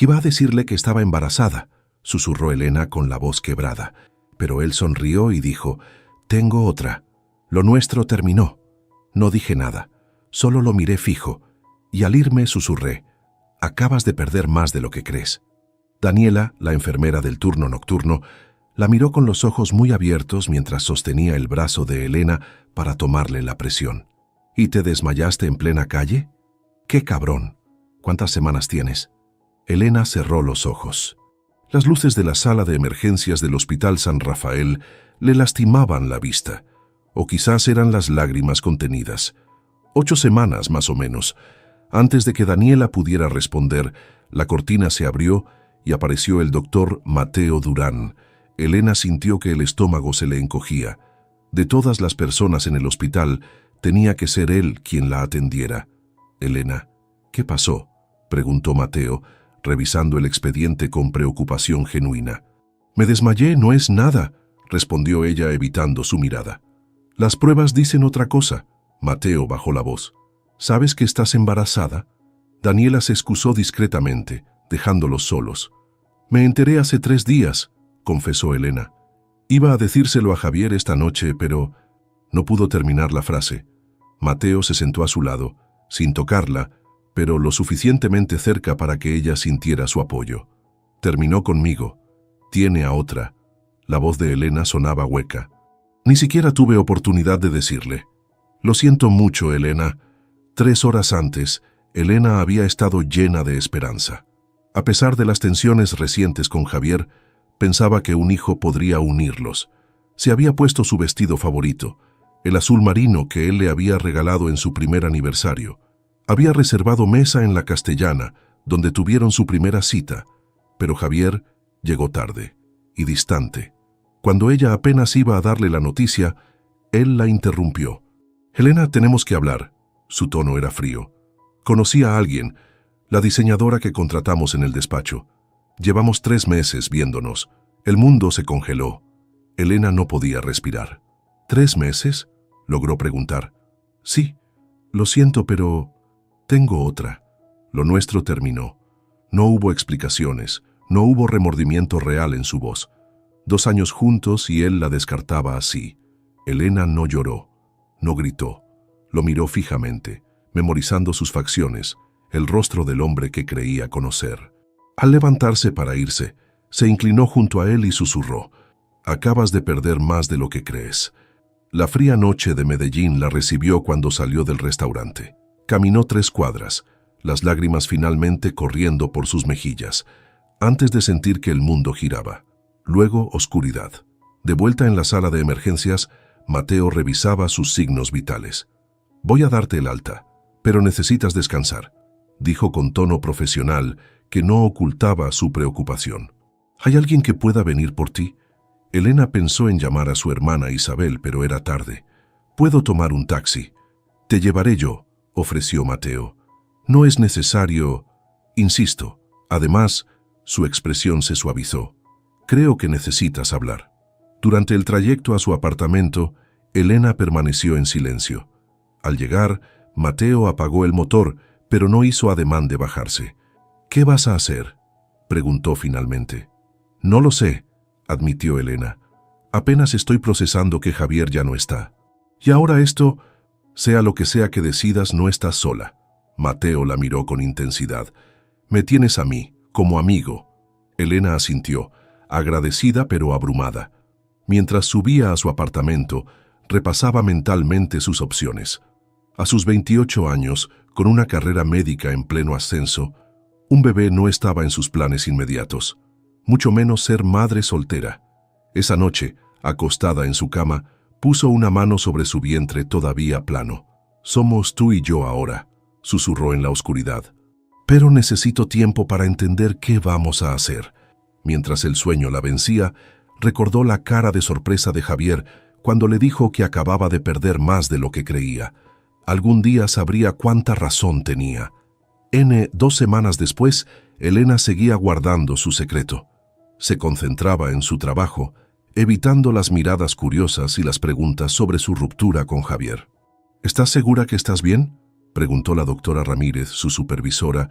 Iba a decirle que estaba embarazada, susurró Elena con la voz quebrada, pero él sonrió y dijo, «Tengo otra. Lo nuestro terminó». No dije nada, solo lo miré fijo, y al irme susurré, «Acabas de perder más de lo que crees». Daniela, la enfermera del turno nocturno, la miró con los ojos muy abiertos mientras sostenía el brazo de Elena para tomarle la presión. «¿Y te desmayaste en plena calle? ¡Qué cabrón! ¿Cuántas semanas tienes?» Elena cerró los ojos. Las luces de la sala de emergencias del Hospital San Rafael le lastimaban la vista, o quizás eran las lágrimas contenidas. 8 semanas más o menos. Antes de que Daniela pudiera responder, la cortina se abrió y apareció el doctor Mateo Durán. Elena sintió que el estómago se le encogía. De todas las personas en el hospital, tenía que ser él quien la atendiera. «Elena, ¿qué pasó?», preguntó Mateo, revisando el expediente con preocupación genuina. «Me desmayé, no es nada», respondió ella evitando su mirada. «Las pruebas dicen otra cosa». Mateo bajó la voz. «¿Sabes que estás embarazada?». Daniela se excusó discretamente, dejándolos solos. «Me enteré hace 3 días», confesó Elena. «Iba a decírselo a Javier esta noche, pero…» No pudo terminar la frase. Mateo se sentó a su lado, sin tocarla, pero lo suficientemente cerca para que ella sintiera su apoyo. «Terminó conmigo. Tiene a otra». La voz de Elena sonaba hueca. Ni siquiera tuve oportunidad de decirle. «Lo siento mucho, Elena». 3 horas antes, Elena había estado llena de esperanza. A pesar de las tensiones recientes con Javier, pensaba que un hijo podría unirlos. Se había puesto su vestido favorito, el azul marino que él le había regalado en su primer aniversario. Había reservado mesa en la Castellana, donde tuvieron su primera cita, pero Javier llegó tarde y distante. Cuando ella apenas iba a darle la noticia, él la interrumpió. «Elena, tenemos que hablar». Su tono era frío. «Conocí a alguien, la diseñadora que contratamos en el despacho. Llevamos 3 meses viéndonos. El mundo se congeló». Elena no podía respirar. «¿3 meses?», logró preguntar. «Sí, lo siento, pero tengo otra. Lo nuestro terminó». No hubo explicaciones, no hubo remordimiento real en su voz. 2 años juntos y él la descartaba así. Elena no lloró, no gritó. Lo miró fijamente, memorizando sus facciones, el rostro del hombre que creía conocer. Al levantarse para irse, se inclinó junto a él y susurró, «Acabas de perder más de lo que crees». La fría noche de Medellín la recibió cuando salió del restaurante. Caminó 3 cuadras, las lágrimas finalmente corriendo por sus mejillas, antes de sentir que el mundo giraba. Luego, oscuridad. De vuelta en la sala de emergencias, Mateo revisaba sus signos vitales. «Voy a darte el alta, pero necesitas descansar», dijo con tono profesional que no ocultaba su preocupación. «¿Hay alguien que pueda venir por ti?». Elena pensó en llamar a su hermana Isabel, pero era tarde. «Puedo tomar un taxi». «Te llevaré yo», ofreció Mateo. «No es necesario, insisto». Además, su expresión se suavizó. «Creo que necesitas hablar». Durante el trayecto a su apartamento, Elena permaneció en silencio. Al llegar, Mateo apagó el motor, pero no hizo ademán de bajarse. «¿Qué vas a hacer?», preguntó finalmente. «No lo sé», admitió Elena. «Apenas estoy procesando que Javier ya no está. Y ahora esto, sea lo que sea que decidas, no estás sola». Mateo la miró con intensidad. «Me tienes a mí, como amigo». Elena asintió, agradecida pero abrumada. Mientras subía a su apartamento, repasaba mentalmente sus opciones. A sus 28 años, con una carrera médica en pleno ascenso, un bebé no estaba en sus planes inmediatos, mucho menos ser madre soltera. Esa noche, acostada en su cama, puso una mano sobre su vientre todavía plano. «Somos tú y yo ahora», susurró en la oscuridad. «Pero necesito tiempo para entender qué vamos a hacer». Mientras el sueño la vencía, recordó la cara de sorpresa de Javier cuando le dijo que acababa de perder más de lo que creía. Algún día sabría cuánta razón tenía. 2 semanas después, Elena seguía guardando su secreto. Se concentraba en su trabajo, evitando las miradas curiosas y las preguntas sobre su ruptura con Javier. «¿Estás segura que estás bien?», preguntó la doctora Ramírez, su supervisora,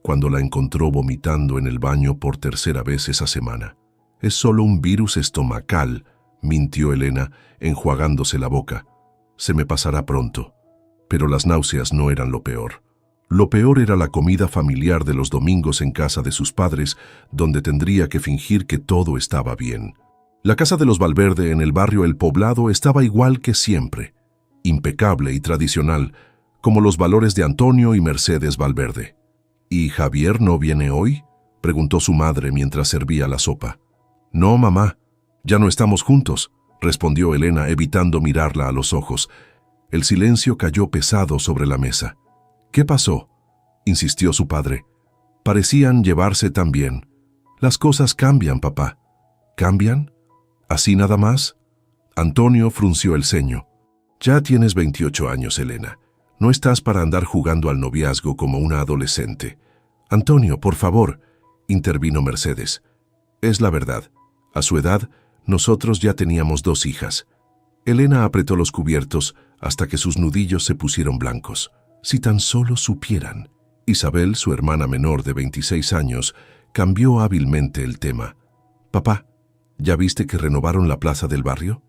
cuando la encontró vomitando en el baño por tercera vez esa semana. «Es solo un virus estomacal», mintió Elena, enjuagándose la boca. «Se me pasará pronto». Pero las náuseas no eran lo peor. Lo peor era la comida familiar de los domingos en casa de sus padres, donde tendría que fingir que todo estaba bien. La casa de los Valverde en el barrio El Poblado estaba igual que siempre, impecable y tradicional, como los valores de Antonio y Mercedes Valverde. «¿Y Javier no viene hoy?», preguntó su madre mientras servía la sopa. «No, mamá, ya no estamos juntos», respondió Elena, evitando mirarla a los ojos. El silencio cayó pesado sobre la mesa. «¿Qué pasó?», insistió su padre. «Parecían llevarse tan bien. Las cosas cambian, papá». «¿Cambian? ¿Así nada más?». Antonio frunció el ceño. «Ya tienes 28 años, Elena. No estás para andar jugando al noviazgo como una adolescente». «Antonio, por favor», intervino Mercedes. «Es la verdad. A su edad, nosotros ya teníamos 2 hijas». Elena apretó los cubiertos hasta que sus nudillos se pusieron blancos. Si tan solo supieran. Isabel, su hermana menor de 26 años, cambió hábilmente el tema. «Papá, ¿ya viste que renovaron la plaza del barrio?».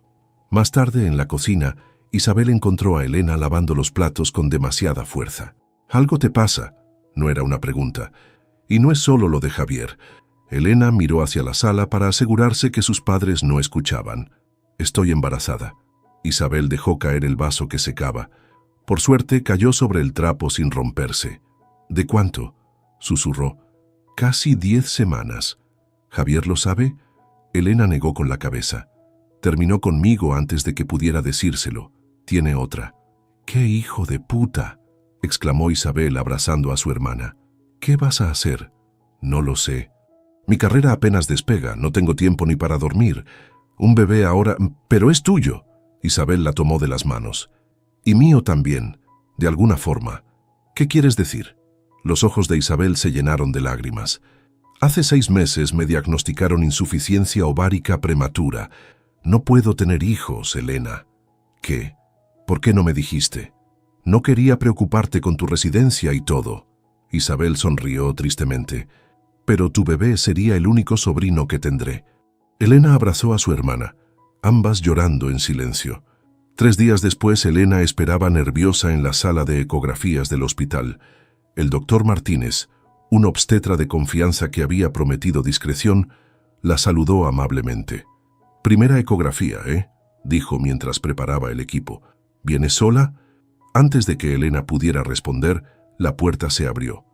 Más tarde, en la cocina, Isabel encontró a Elena lavando los platos con demasiada fuerza. «¿Algo te pasa?», no era una pregunta. Y no es solo lo de Javier. Elena miró hacia la sala para asegurarse que sus padres no escuchaban. «Estoy embarazada». Isabel dejó caer el vaso que secaba. Por suerte, cayó sobre el trapo sin romperse. «¿De cuánto?», susurró. «Casi 10 semanas». «¿Javier lo sabe?». Elena negó con la cabeza. «Terminó conmigo antes de que pudiera decírselo. Tiene otra». «¡Qué hijo de puta!», exclamó Isabel abrazando a su hermana. «¿Qué vas a hacer?». «No lo sé. Mi carrera apenas despega, no tengo tiempo ni para dormir. Un bebé ahora... ¡Pero es tuyo!». Isabel la tomó de las manos. «Y mío también, de alguna forma». «¿Qué quieres decir?». Los ojos de Isabel se llenaron de lágrimas. «Hace 6 meses me diagnosticaron insuficiencia ovárica prematura. No puedo tener hijos, Elena». «¿Qué? ¿Por qué no me dijiste?». «No quería preocuparte con tu residencia y todo». Isabel sonrió tristemente. «Pero tu bebé sería el único sobrino que tendré». Elena abrazó a su hermana, ambas llorando en silencio. 3 días después, Elena esperaba nerviosa en la sala de ecografías del hospital. El doctor Martínez, un obstetra de confianza que había prometido discreción, la saludó amablemente. «Primera ecografía, ¿eh?», dijo mientras preparaba el equipo. «¿Vienes sola?». Antes de que Elena pudiera responder, la puerta se abrió.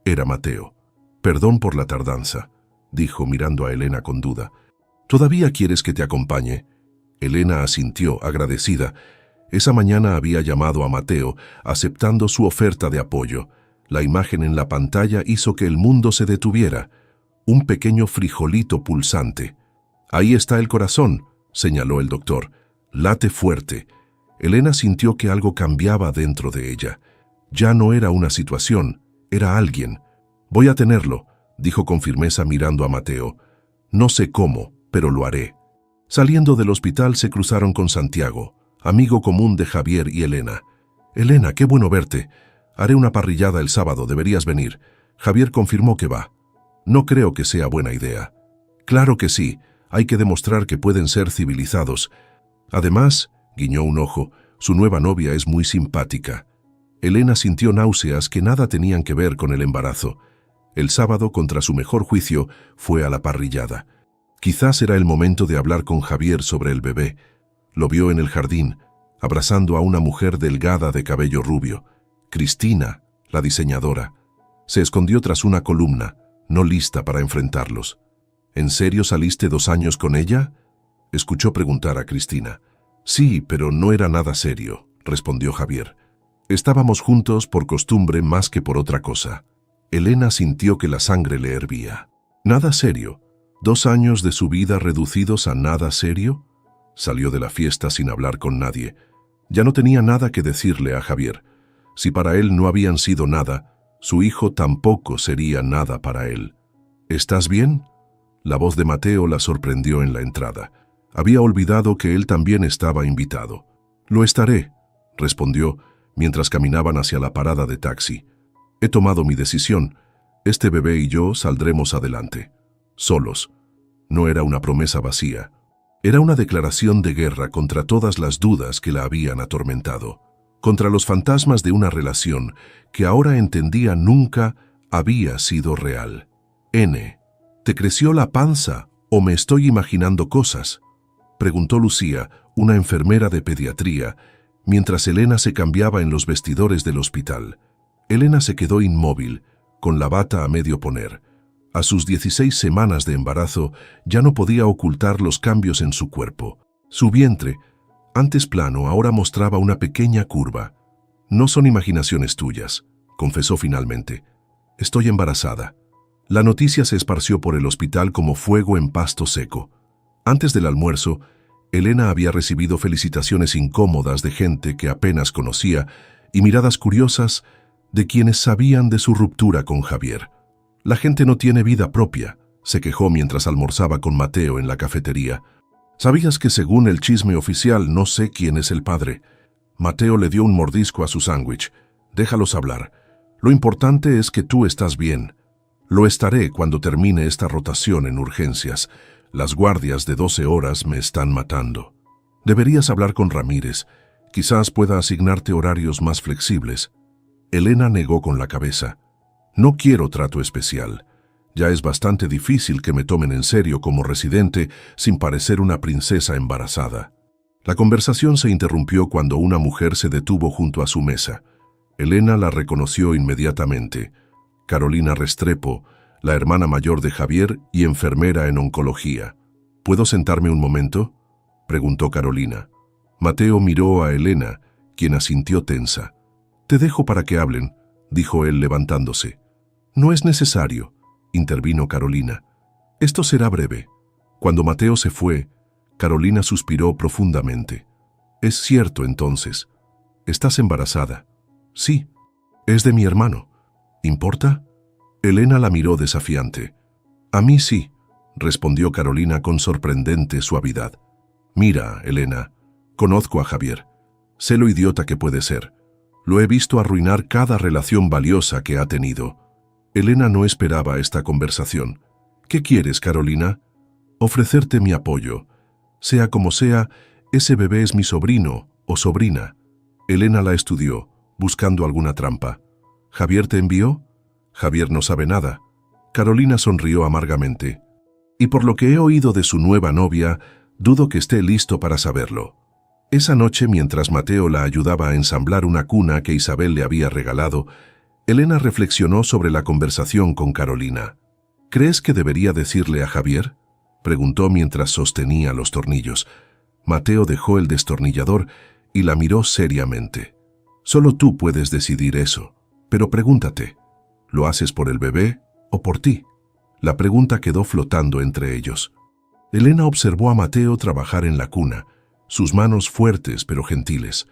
Era Mateo. «Perdón por la tardanza», dijo mirando a Elena con duda. «¿Todavía quieres que te acompañe?». Elena asintió, agradecida. Esa mañana había llamado a Mateo, aceptando su oferta de apoyo. La imagen en la pantalla hizo que el mundo se detuviera. Un pequeño frijolito pulsante. «Ahí está el corazón», señaló el doctor. «Late fuerte». Elena sintió que algo cambiaba dentro de ella. Ya no era una situación, era alguien. «Voy a tenerlo», dijo con firmeza mirando a Mateo. «No sé cómo, pero lo haré». Saliendo del hospital se cruzaron con Santiago, amigo común de Javier y Elena. «Elena, qué bueno verte. Haré una parrillada el sábado, deberías venir». Javier confirmó que va. «No creo que sea buena idea». «Claro que sí, hay que demostrar que pueden ser civilizados. Además», guiñó un ojo, «su nueva novia es muy simpática». Elena sintió náuseas que nada tenían que ver con el embarazo. El sábado, contra su mejor juicio, fue a la parrillada. Quizás era el momento de hablar con Javier sobre el bebé. Lo vio en el jardín, abrazando a una mujer delgada de cabello rubio. Cristina, la diseñadora. Se escondió tras una columna, no lista para enfrentarlos. «¿En serio saliste 2 años con ella?», escuchó preguntar a Cristina. «Sí, pero no era nada serio», respondió Javier. «Estábamos juntos por costumbre más que por otra cosa». Elena sintió que la sangre le hervía. «¿Nada serio? 2 años de su vida reducidos a nada serio?». Salió de la fiesta sin hablar con nadie. Ya no tenía nada que decirle a Javier. Si para él no habían sido nada, su hijo tampoco sería nada para él. «¿Estás bien?». La voz de Mateo la sorprendió en la entrada. Había olvidado que él también estaba invitado. «Lo estaré», respondió, mientras caminaban hacia la parada de taxi. «He tomado mi decisión. Este bebé y yo saldremos adelante. Solos. No era una promesa vacía. Era una declaración de guerra contra todas las dudas que la habían atormentado, contra los fantasmas de una relación que ahora entendía nunca había sido real. N, ¿te creció la panza o me estoy imaginando cosas?, preguntó Lucía, una enfermera de pediatría, mientras Elena se cambiaba en los vestidores del hospital. Elena se quedó inmóvil, con la bata a medio poner. A sus 16 semanas de embarazo ya no podía ocultar los cambios en su cuerpo. Su vientre, antes plano, ahora mostraba una pequeña curva. No son imaginaciones tuyas, confesó finalmente. Estoy embarazada. La noticia se esparció por el hospital como fuego en pasto seco. Antes del almuerzo, Elena había recibido felicitaciones incómodas de gente que apenas conocía y miradas curiosas de quienes sabían de su ruptura con Javier. La gente no tiene vida propia, se quejó mientras almorzaba con Mateo en la cafetería. ¿Sabías que según el chisme oficial no sé quién es el padre? Mateo le dio un mordisco a su sándwich. Déjalos hablar. Lo importante es que tú estás bien. Lo estaré cuando termine esta rotación en urgencias. Las guardias de 12 horas me están matando. Deberías hablar con Ramírez. Quizás pueda asignarte horarios más flexibles. Elena negó con la cabeza. No quiero trato especial. Ya es bastante difícil que me tomen en serio como residente sin parecer una princesa embarazada. La conversación se interrumpió cuando una mujer se detuvo junto a su mesa. Elena la reconoció inmediatamente. Carolina Restrepo, la hermana mayor de Javier y enfermera en oncología. ¿Puedo sentarme un momento?, preguntó Carolina. Mateo miró a Elena, quien asintió tensa. Te dejo para que hablen, dijo él levantándose. No es necesario, intervino Carolina. Esto será breve. Cuando Mateo se fue, Carolina suspiró profundamente. Es cierto, entonces. ¿Estás embarazada? Sí. Es de mi hermano. ¿Importa? Elena la miró desafiante. A mí sí, respondió Carolina con sorprendente suavidad. Mira, Elena, conozco a Javier. Sé lo idiota que puede ser. Lo he visto arruinar cada relación valiosa que ha tenido. Elena no esperaba esta conversación. ¿Qué quieres, Carolina? Ofrecerte mi apoyo. Sea como sea, ese bebé es mi sobrino o sobrina. Elena la estudió, buscando alguna trampa. ¿Javier te envió? Javier no sabe nada. Carolina sonrió amargamente. Y por lo que he oído de su nueva novia, dudo que esté listo para saberlo. Esa noche, mientras Mateo la ayudaba a ensamblar una cuna que Isabel le había regalado, Elena reflexionó sobre la conversación con Carolina. ¿Crees que debería decirle a Javier?, preguntó mientras sostenía los tornillos. Mateo dejó el destornillador y la miró seriamente. Solo tú puedes decidir eso, pero pregúntate, ¿lo haces por el bebé o por ti? La pregunta quedó flotando entre ellos. Elena observó a Mateo trabajar en la cuna, sus manos fuertes pero gentiles.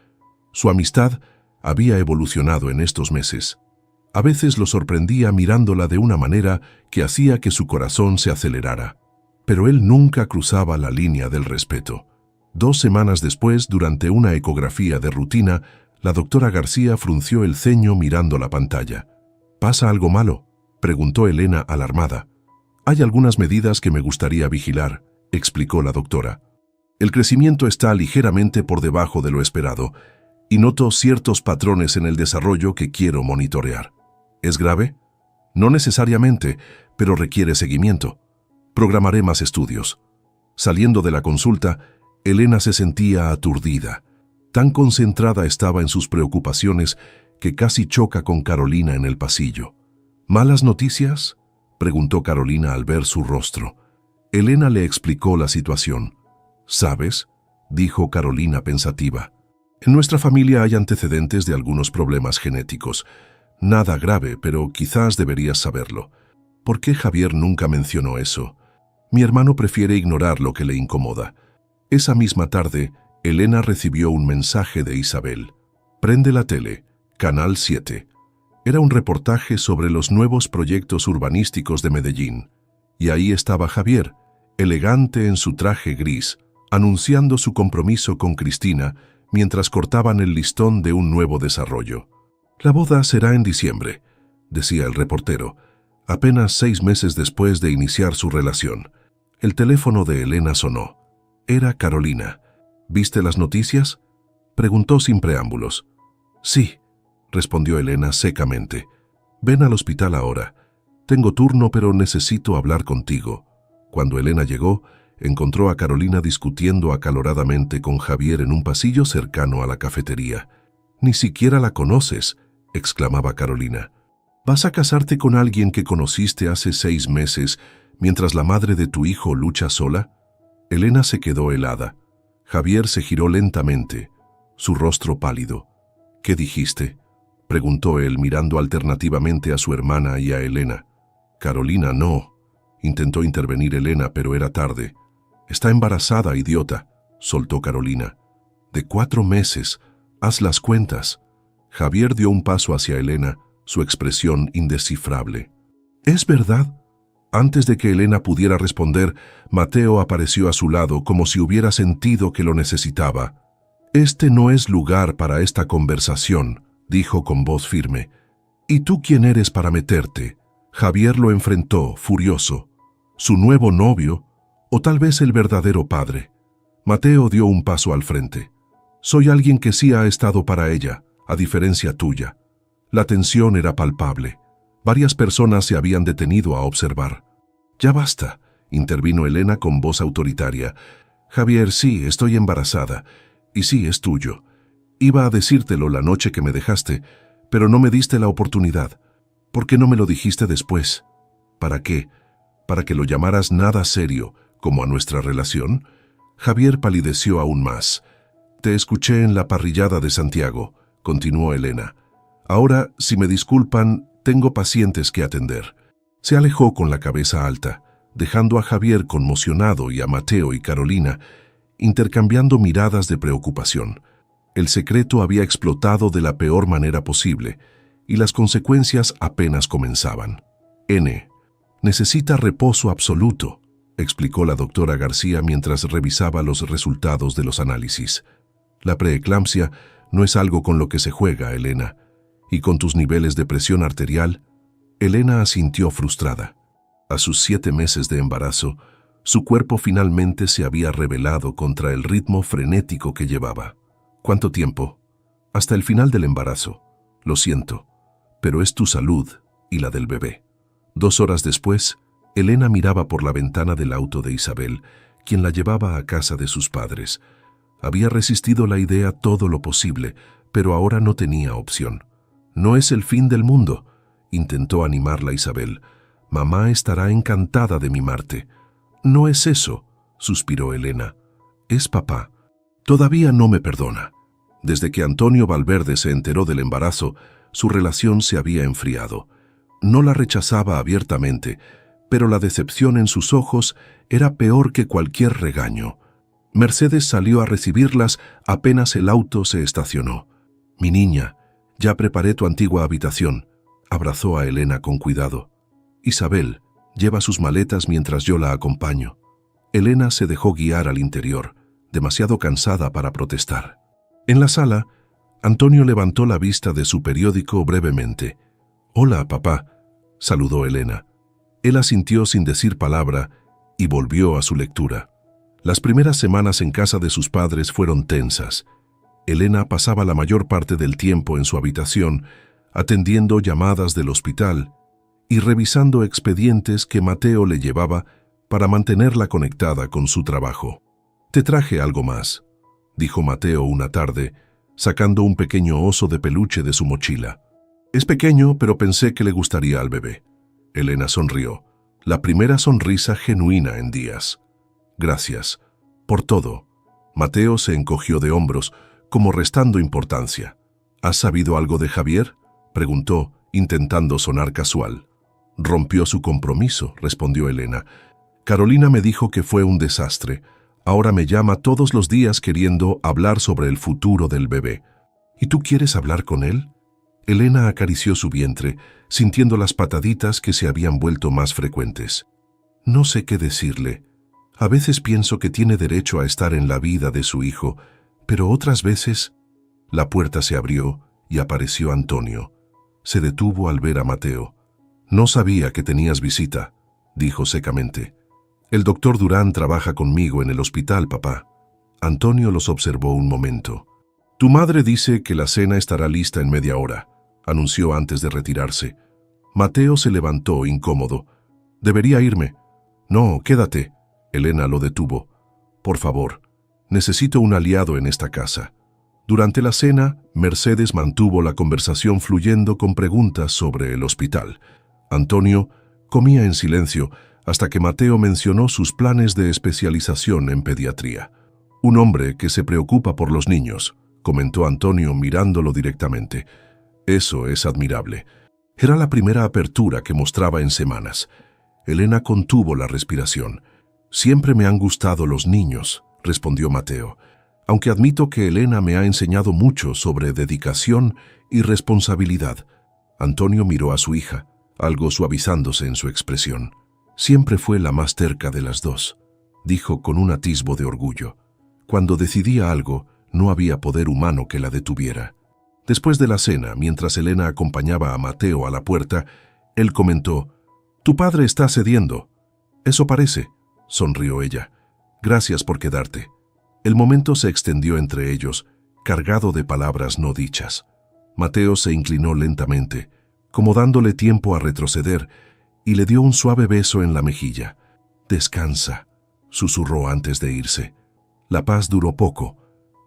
Su amistad había evolucionado en estos meses. A veces lo sorprendía mirándola de una manera que hacía que su corazón se acelerara. Pero él nunca cruzaba la línea del respeto. 2 semanas después, durante una ecografía de rutina, la doctora García frunció el ceño mirando la pantalla. ¿Pasa algo malo?, preguntó Elena alarmada. Hay algunas medidas que me gustaría vigilar, explicó la doctora. El crecimiento está ligeramente por debajo de lo esperado y noto ciertos patrones en el desarrollo que quiero monitorear. ¿Es grave? No necesariamente, pero requiere seguimiento. Programaré más estudios. Saliendo de la consulta, Elena se sentía aturdida. Tan concentrada estaba en sus preocupaciones que casi choca con Carolina en el pasillo. ¿Malas noticias?, preguntó Carolina al ver su rostro. Elena le explicó la situación. ¿Sabes?, dijo Carolina pensativa. En nuestra familia hay antecedentes de algunos problemas genéticos. Nada grave, pero quizás deberías saberlo. ¿Por qué Javier nunca mencionó eso? Mi hermano prefiere ignorar lo que le incomoda. Esa misma tarde, Elena recibió un mensaje de Isabel. Prende la tele, Canal 7. Era un reportaje sobre los nuevos proyectos urbanísticos de Medellín. Y ahí estaba Javier, elegante en su traje gris, anunciando su compromiso con Cristina mientras cortaban el listón de un nuevo desarrollo. La boda será en diciembre, decía el reportero. apenas 6 meses después de iniciar su relación. El teléfono de Elena sonó. Era Carolina. ¿Viste las noticias?, preguntó sin preámbulos. Sí, respondió Elena secamente. Ven al hospital ahora. Tengo turno, pero necesito hablar contigo. Cuando Elena llegó, encontró a Carolina discutiendo acaloradamente con Javier en un pasillo cercano a la cafetería. «Ni siquiera la conoces», exclamaba Carolina. «¿Vas a casarte con alguien que conociste hace 6 meses mientras la madre de tu hijo lucha sola?» Elena se quedó helada. Javier se giró lentamente, su rostro pálido. «¿Qué dijiste?», preguntó él mirando alternativamente a su hermana y a Elena. «Carolina, no», intentó intervenir Elena, pero era tarde. «Está embarazada, idiota», soltó Carolina. «De 4 meses, haz las cuentas». Javier dio un paso hacia Elena, su expresión indescifrable. «¿Es verdad?». Antes de que Elena pudiera responder, Mateo apareció a su lado como si hubiera sentido que lo necesitaba. «Este no es lugar para esta conversación», dijo con voz firme. «¿Y tú quién eres para meterte?». Javier lo enfrentó, furioso. ¿Su nuevo novio? ¿O tal vez el verdadero padre? Mateo dio un paso al frente. «Soy alguien que sí ha estado para ella, a diferencia tuya». La tensión era palpable. Varias personas se habían detenido a observar. «Ya basta», intervino Elena con voz autoritaria. «Javier, sí, estoy embarazada. Y sí, es tuyo. Iba a decírtelo la noche que me dejaste, pero no me diste la oportunidad. ¿Por qué no me lo dijiste después? ¿Para qué? ¿Para que lo llamaras nada serio, como a nuestra relación?» Javier palideció aún más. «Te escuché en la parrillada de Santiago», continuó Elena. «Ahora, si me disculpan, tengo pacientes que atender». Se alejó con la cabeza alta, dejando a Javier conmocionado y a Mateo y Carolina intercambiando miradas de preocupación. El secreto había explotado de la peor manera posible y las consecuencias apenas comenzaban. «N. necesita reposo absoluto», explicó la doctora García mientras revisaba los resultados de los análisis. «La preeclampsia no es algo con lo que se juega, Elena. Y con tus niveles de presión arterial». Elena asintió frustrada. A sus 7 meses de embarazo, su cuerpo finalmente se había rebelado contra el ritmo frenético que llevaba. «¿Cuánto tiempo?». «Hasta el final del embarazo. Lo siento, pero es tu salud y la del bebé». 2 horas después, Elena miraba por la ventana del auto de Isabel, quien la llevaba a casa de sus padres. Había resistido la idea todo lo posible, pero ahora no tenía opción. «No es el fin del mundo», intentó animarla Isabel. «Mamá estará encantada de mimarte». «No es eso», suspiró Elena. «Es papá. Todavía no me perdona». Desde que Antonio Valverde se enteró del embarazo, su relación se había enfriado. No la rechazaba abiertamente, pero la decepción en sus ojos era peor que cualquier regaño. Mercedes salió a recibirlas apenas el auto se estacionó. «Mi niña, ya preparé tu antigua habitación», abrazó a Elena con cuidado. «Isabel, lleva sus maletas mientras yo la acompaño». Elena se dejó guiar al interior, demasiado cansada para protestar. En la sala, Antonio levantó la vista de su periódico brevemente. «Hola, papá», saludó Elena. Él asintió sin decir palabra y volvió a su lectura. Las primeras semanas en casa de sus padres fueron tensas. Elena pasaba la mayor parte del tiempo en su habitación, atendiendo llamadas del hospital y revisando expedientes que Mateo le llevaba para mantenerla conectada con su trabajo. «Te traje algo más», dijo Mateo una tarde, sacando un pequeño oso de peluche de su mochila. «Es pequeño, pero pensé que le gustaría al bebé». Elena sonrió, la primera sonrisa genuina en días. «Gracias. Por todo». Mateo se encogió de hombros, como restando importancia. «¿Has sabido algo de Javier?», preguntó, intentando sonar casual. «Rompió su compromiso», respondió Elena. «Carolina me dijo que fue un desastre. Ahora me llama todos los días queriendo hablar sobre el futuro del bebé». «¿Y tú quieres hablar con él?». Elena acarició su vientre, sintiendo las pataditas que se habían vuelto más frecuentes. «No sé qué decirle. A veces pienso que tiene derecho a estar en la vida de su hijo, pero otras veces...». La puerta se abrió y apareció Antonio. Se detuvo al ver a Mateo. No sabía que tenías visita, dijo secamente. El doctor Durán trabaja conmigo en el hospital, papá. Antonio los observó un momento. Tu madre dice que la cena estará lista en media hora, anunció antes de retirarse. Mateo se levantó incómodo. Debería irme. No, quédate. Elena lo detuvo. Por favor, necesito un aliado en esta casa. Durante la cena, Mercedes mantuvo la conversación fluyendo con preguntas sobre el hospital. Antonio comía en silencio hasta que Mateo mencionó sus planes de especialización en pediatría. Un hombre que se preocupa por los niños, comentó Antonio mirándolo directamente. Eso es admirable. Era la primera apertura que mostraba en semanas. Elena contuvo la respiración. Siempre me han gustado los niños, respondió Mateo, aunque admito que Elena me ha enseñado mucho sobre dedicación y responsabilidad. Antonio miró a su hija, algo suavizándose en su expresión. Siempre fue la más terca de las dos, dijo con un atisbo de orgullo. Cuando decidía algo, no había poder humano que la detuviera. Después de la cena, mientras Elena acompañaba a Mateo a la puerta, él comentó: «Tu padre está cediendo». «Eso parece», sonrió ella. «Gracias por quedarte». El momento se extendió entre ellos, cargado de palabras no dichas. Mateo se inclinó lentamente, como dándole tiempo a retroceder, y le dio un suave beso en la mejilla. «Descansa», susurró antes de irse. La paz duró poco.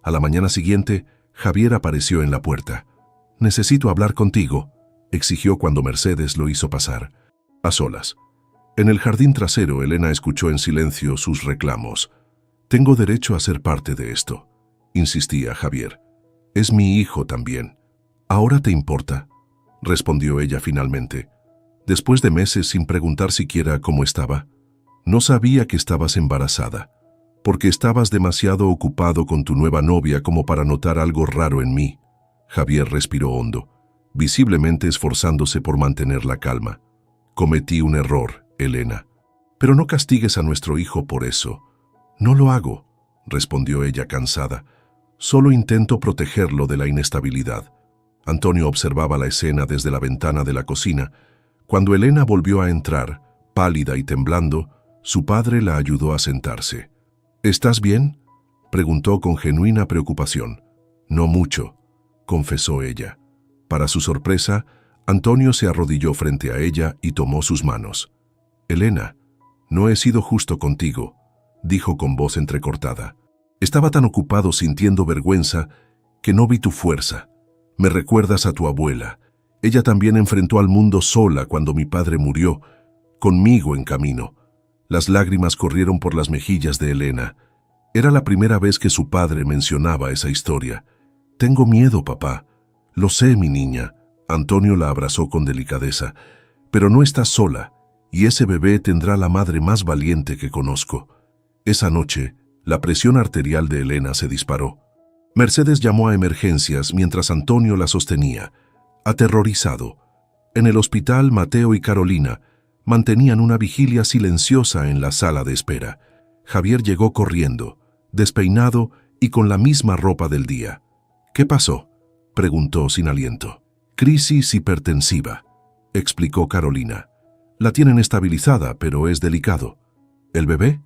A la mañana siguiente, Javier apareció en la puerta. «Necesito hablar contigo», exigió cuando Mercedes lo hizo pasar. A solas. En el jardín trasero, Elena escuchó en silencio sus reclamos. «Tengo derecho a ser parte de esto», insistía Javier. «Es mi hijo también». «¿Ahora te importa?», respondió ella finalmente. «Después de meses sin preguntar siquiera cómo estaba. No sabía que estabas embarazada, porque estabas demasiado ocupado con tu nueva novia como para notar algo raro en mí». Javier respiró hondo, visiblemente esforzándose por mantener la calma. «Cometí un error, Elena. Pero no castigues a nuestro hijo por eso». «No lo hago», respondió ella cansada. «Solo intento protegerlo de la inestabilidad». Antonio observaba la escena desde la ventana de la cocina. Cuando Elena volvió a entrar, pálida y temblando, su padre la ayudó a sentarse. «¿Estás bien?», preguntó con genuina preocupación. «No mucho», confesó ella. Para su sorpresa, Antonio se arrodilló frente a ella y tomó sus manos. «Elena, no he sido justo contigo», dijo con voz entrecortada. «Estaba tan ocupado sintiendo vergüenza que no vi tu fuerza. Me recuerdas a tu abuela. Ella también enfrentó al mundo sola cuando mi padre murió, conmigo en camino». Las lágrimas corrieron por las mejillas de Elena. Era la primera vez que su padre mencionaba esa historia. «Tengo miedo, papá». «Lo sé, mi niña». Antonio la abrazó con delicadeza. «Pero no estás sola, y ese bebé tendrá la madre más valiente que conozco». Esa noche, la presión arterial de Elena se disparó. Mercedes llamó a emergencias mientras Antonio la sostenía, aterrorizado. En el hospital, Mateo y Carolina mantenían una vigilia silenciosa en la sala de espera. Javier llegó corriendo, despeinado y con la misma ropa del día. «¿Qué pasó?», preguntó sin aliento. «Crisis hipertensiva», explicó Carolina. «La tienen estabilizada, pero es delicado». «¿El bebé?».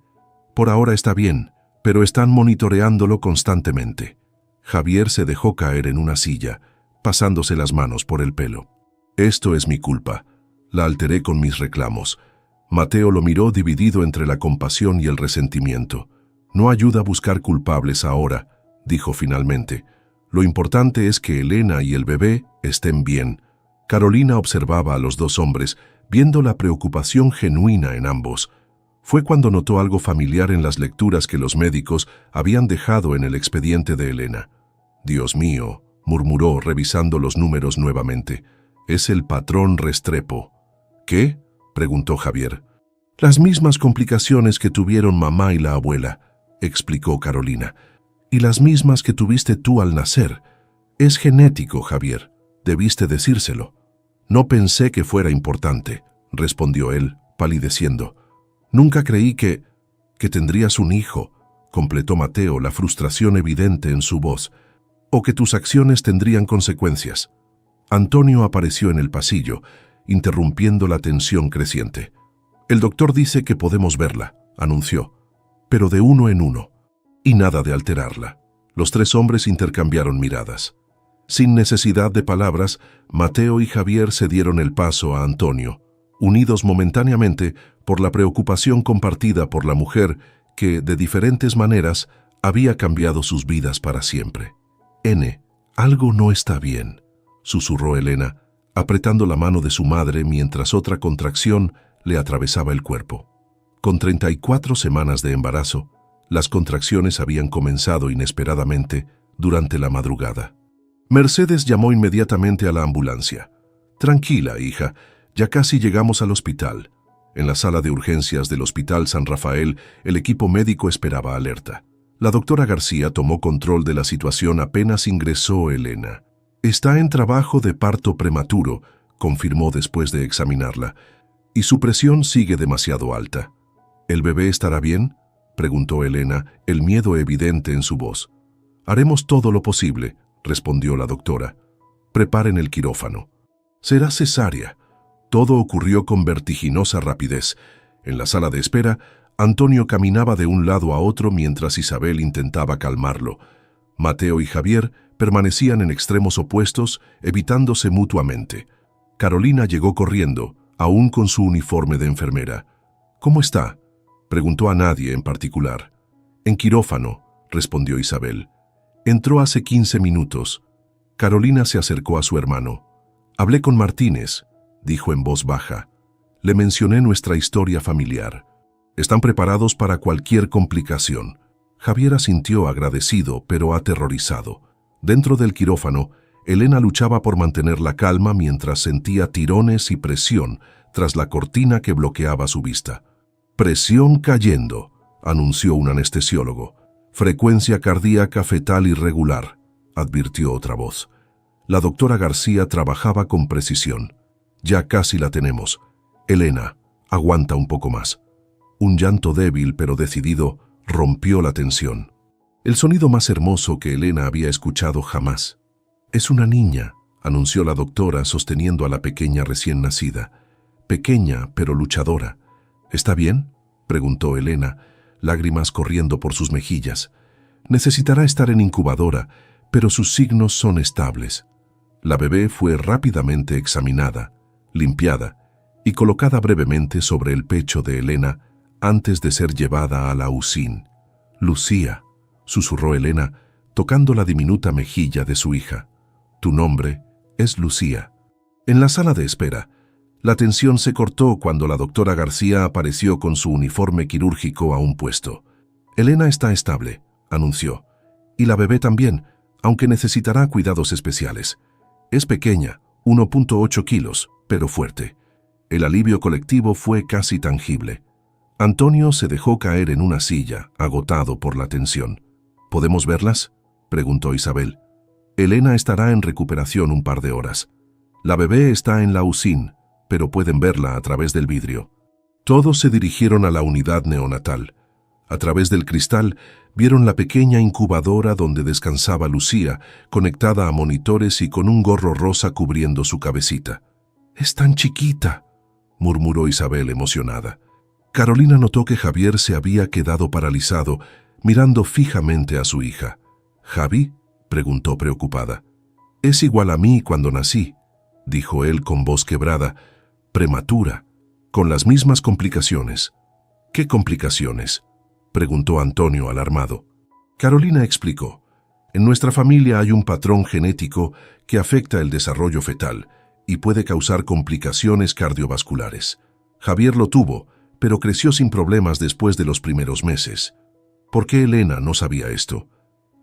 «Por ahora está bien, pero están monitoreándolo constantemente». Javier se dejó caer en una silla, pasándose las manos por el pelo. «Esto es mi culpa. La alteré con mis reclamos». Mateo lo miró dividido entre la compasión y el resentimiento. «No ayuda a buscar culpables ahora», dijo finalmente. «Lo importante es que Elena y el bebé estén bien». Carolina observaba a los dos hombres, viendo la preocupación genuina en ambos. Fue cuando notó algo familiar en las lecturas que los médicos habían dejado en el expediente de Elena. «Dios mío», murmuró revisando los números nuevamente. «Es el patrón Restrepo». «¿Qué?», preguntó Javier. «Las mismas complicaciones que tuvieron mamá y la abuela», explicó Carolina. «Y las mismas que tuviste tú al nacer. Es genético, Javier. Debiste decírselo». «No pensé que fuera importante», respondió él, palideciendo. «Nunca creí que tendrías un hijo», completó Mateo, la frustración evidente en su voz. «O que tus acciones tendrían consecuencias». Antonio apareció en el pasillo interrumpiendo la tensión creciente. «El doctor dice que podemos verla», anunció, «pero de uno en uno, y nada de alterarla». Los tres hombres intercambiaron miradas. Sin necesidad de palabras, Mateo y Javier se dieron el paso a Antonio, unidos momentáneamente por la preocupación compartida por la mujer que, de diferentes maneras, había cambiado sus vidas para siempre. «N, algo no está bien», susurró Elena, apretando la mano de su madre mientras otra contracción le atravesaba el cuerpo. Con 34 semanas de embarazo, las contracciones habían comenzado inesperadamente durante la madrugada. Mercedes llamó inmediatamente a la ambulancia. «Tranquila, hija, ya casi llegamos al hospital». En la sala de urgencias del Hospital San Rafael, el equipo médico esperaba alerta. La doctora García tomó control de la situación apenas ingresó Elena. «Está en trabajo de parto prematuro», confirmó después de examinarla, «y su presión sigue demasiado alta». «¿El bebé estará bien?», preguntó Elena, el miedo evidente en su voz. «Haremos todo lo posible», respondió la doctora. «Preparen el quirófano». «Será cesárea». Todo ocurrió con vertiginosa rapidez. En la sala de espera, Antonio caminaba de un lado a otro mientras Isabel intentaba calmarlo. Mateo y Javier permanecían en extremos opuestos, evitándose mutuamente. Carolina llegó corriendo, aún con su uniforme de enfermera. «¿Cómo está?», preguntó a nadie en particular. «En quirófano», respondió Isabel. «Entró hace 15 minutos». Carolina se acercó a su hermano. «Hablé con Martínez», dijo en voz baja. «Le mencioné nuestra historia familiar. Están preparados para cualquier complicación». Javier asintió agradecido, pero aterrorizado. Dentro del quirófano, Elena luchaba por mantener la calma mientras sentía tirones y presión tras la cortina que bloqueaba su vista. «Presión cayendo», anunció un anestesiólogo. «Frecuencia cardíaca fetal irregular», advirtió otra voz. La doctora García trabajaba con precisión. «Ya casi la tenemos. Elena, aguanta un poco más». Un llanto débil pero decidido rompió la tensión. El sonido más hermoso que Elena había escuchado jamás. «Es una niña», anunció la doctora sosteniendo a la pequeña recién nacida. «Pequeña pero luchadora». «¿Está bien?», preguntó Elena, lágrimas corriendo por sus mejillas. «Necesitará estar en incubadora, pero sus signos son estables». La bebé fue rápidamente examinada, limpiada y colocada brevemente sobre el pecho de Elena antes de ser llevada a la UCIN. «Lucía», susurró Elena, tocando la diminuta mejilla de su hija. «Tu nombre es Lucía». En la sala de espera, la tensión se cortó cuando la doctora García apareció con su uniforme quirúrgico aún puesto. «Elena está estable», anunció, «y la bebé también, aunque necesitará cuidados especiales. Es pequeña, 1.8 kilos, pero fuerte». El alivio colectivo fue casi tangible. Antonio se dejó caer en una silla, agotado por la tensión. «¿Podemos verlas?», preguntó Isabel. «Elena estará en recuperación un par de horas. La bebé está en la UCIN, pero pueden verla a través del vidrio». Todos se dirigieron a la unidad neonatal. A través del cristal vieron la pequeña incubadora donde descansaba Lucía, conectada a monitores y con un gorro rosa cubriendo su cabecita. «Es tan chiquita», murmuró Isabel emocionada. Carolina notó que Javier se había quedado paralizado, mirando fijamente a su hija. «¿Javi?», preguntó preocupada. «Es igual a mí cuando nací», dijo él con voz quebrada. «Prematura, con las mismas complicaciones». «¿Qué complicaciones?», preguntó Antonio alarmado. Carolina explicó. «En nuestra familia hay un patrón genético que afecta el desarrollo fetal y puede causar complicaciones cardiovasculares. Javier lo tuvo, pero creció sin problemas después de los primeros meses». ¿Por qué Elena no sabía esto?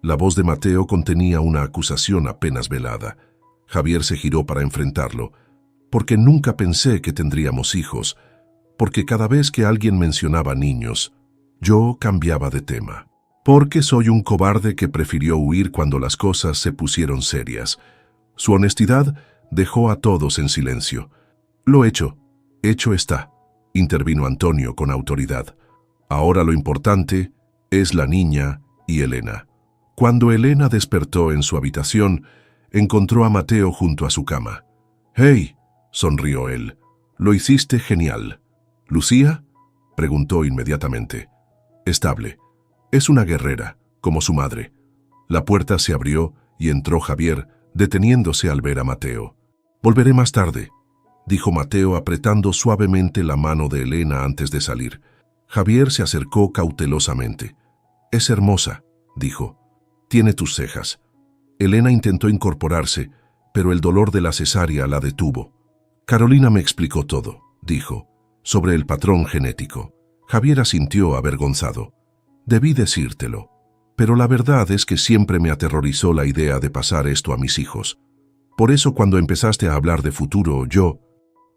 La voz de Mateo contenía una acusación apenas velada. Javier se giró para enfrentarlo. «Porque nunca pensé que tendríamos hijos. Porque cada vez que alguien mencionaba niños, yo cambiaba de tema. Porque soy un cobarde que prefirió huir cuando las cosas se pusieron serias». Su honestidad dejó a todos en silencio. «Lo hecho está», intervino Antonio con autoridad. «Ahora lo importante es la niña y Elena». Cuando Elena despertó en su habitación, encontró a Mateo junto a su cama. «¡Hey!», sonrió él. Lo hiciste genial. ¿Lucía? Preguntó inmediatamente. Estable. Es una guerrera, como su madre. La puerta se abrió y entró Javier, deteniéndose al ver a Mateo. Volveré más tarde, dijo Mateo apretando suavemente la mano de Elena antes de salir. Javier se acercó cautelosamente. Es hermosa, dijo. Tiene tus cejas. Elena intentó incorporarse, pero el dolor de la cesárea la detuvo. Carolina me explicó todo, dijo, sobre el patrón genético. Javier asintió avergonzado. Debí decírtelo, pero la verdad es que siempre me aterrorizó la idea de pasar esto a mis hijos. Por eso cuando empezaste a hablar de futuro, yo...